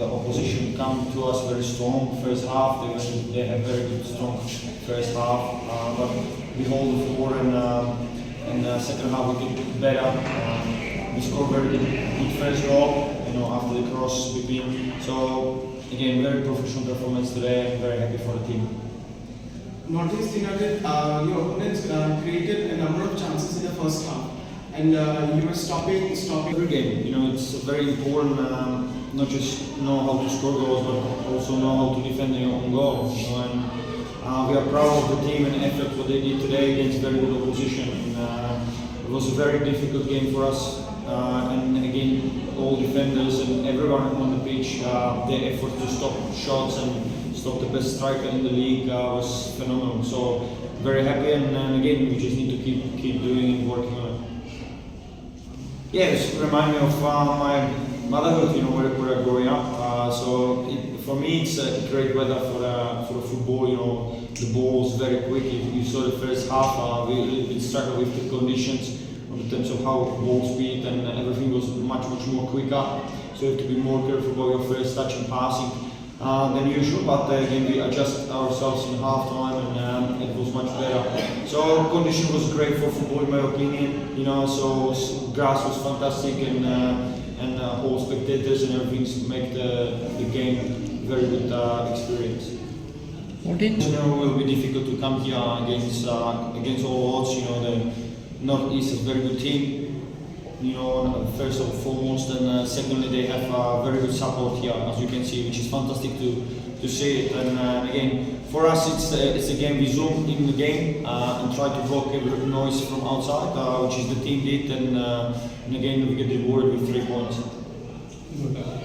the opposition come to us very strong first half. They have very good strong first half, but we hold the floor and the second half we get better. We scored very good first goal, after the cross between. So again, very professional performance today. I'm very happy for the team. Noticed your opponents created a number of chances in the first half, and you were stopping every game. It's very important not just know how to score goals, but also know how to defend your own goals. And we are proud of the team and effort what they did today against very good opposition. And, it was a very difficult game for us, and again, all defenders and everyone on the pitch, their effort to stop shots and stop the best striker in the league was phenomenal. So very happy, and again, we just need to keep doing and working on it. Yes, remind me of my motherhood, where I growing up. For me, it's a great weather for the football. The ball was very quick. You saw the first half. We a little bit struggled with the conditions in terms of how ball speed and everything was much more quicker. So you have to be more careful about your first touch and passing than usual. But again, we adjusted ourselves in half time, and it was much better. So condition was great for football, in my opinion. So grass was fantastic, and all spectators and everything make the game very good experience. It will be difficult to come here against all odds. The Northeast is a very good team. First and foremost, and secondly, they have very good support here, as you can see, which is fantastic to see it. And again, for us, it's a game. We zoom in the game and try to block every noise from outside, which is the team did, and again we get rewarded with 3 points.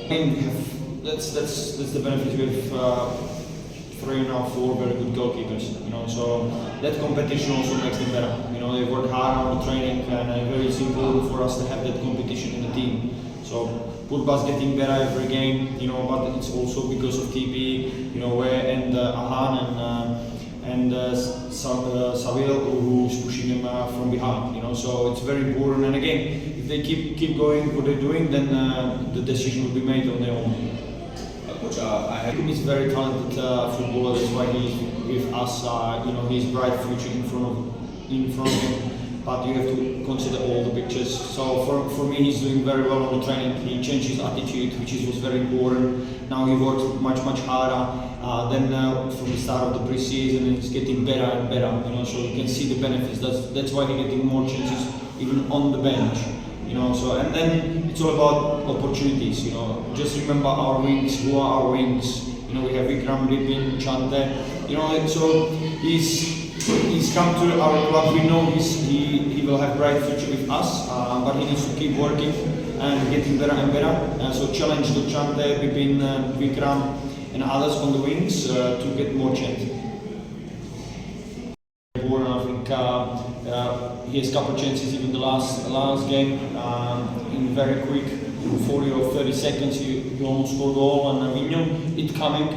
And that's the benefit. We have 3 and 4 very good goalkeepers. So that competition also makes them better. They work hard on the training, and very important for us to have that competition in the team. So paidbah's getting better every game, but it's also because of TP, and Ahan and Savil, who's pushing them from behind. So it's very important. And again, if they keep going what they're doing, then the decision will be made on their own. Coach, he's a very talented footballer. That's why he's with us. He's bright future in front of him. But you have to consider all the pictures. So for me, he's doing very well on the training. He changed his attitude, which was very important. Now he works much harder than from the start of the pre-season, and he's getting better and better. So you can see the benefits. That's why he's getting more chances even on the bench. And then it's all about opportunities. Just remember our wings. Who are our wings? We have Vikram, Lipin, Chante. So he's come to our club. We know he will have bright future with us, but he needs to keep working and getting better and better. So challenge to Chante, Bipin, Vikram, and others on the wings to get more chance. I think he has a couple of chances. Even the last game, in very quick, in 40 or 30 seconds, he almost scored a goal, and we knew it coming.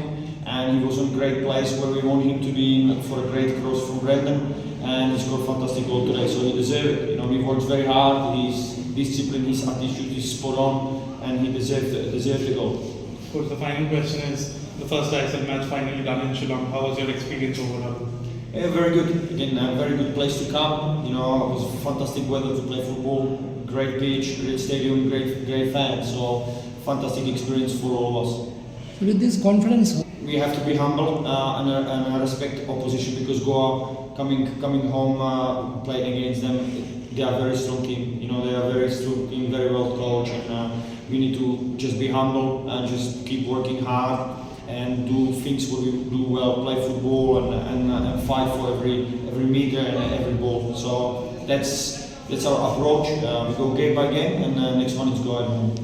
And he was in a great place where we want him to be for a great cross from Brendan, and he scored a fantastic goal today. So he deserved it. He works very hard. His discipline, his attitude is spot on, and he deserved the goal. Of course, the final question is the first ISL match finally done in Shillong. How was your experience overall? Yeah, very good. Again, a very good place to come. It was fantastic weather to play football. Great pitch, great stadium, great fans. So fantastic experience for all of us. With this confidence, we have to be humble and respect opposition, because Goa coming home playing against them, they are a very strong team. They are very strong team, very well coached, and we need to just be humble and just keep working hard and do things what we do well, play football and fight for every meter and every ball. So that's our approach. We go game by game, and next one is go at home.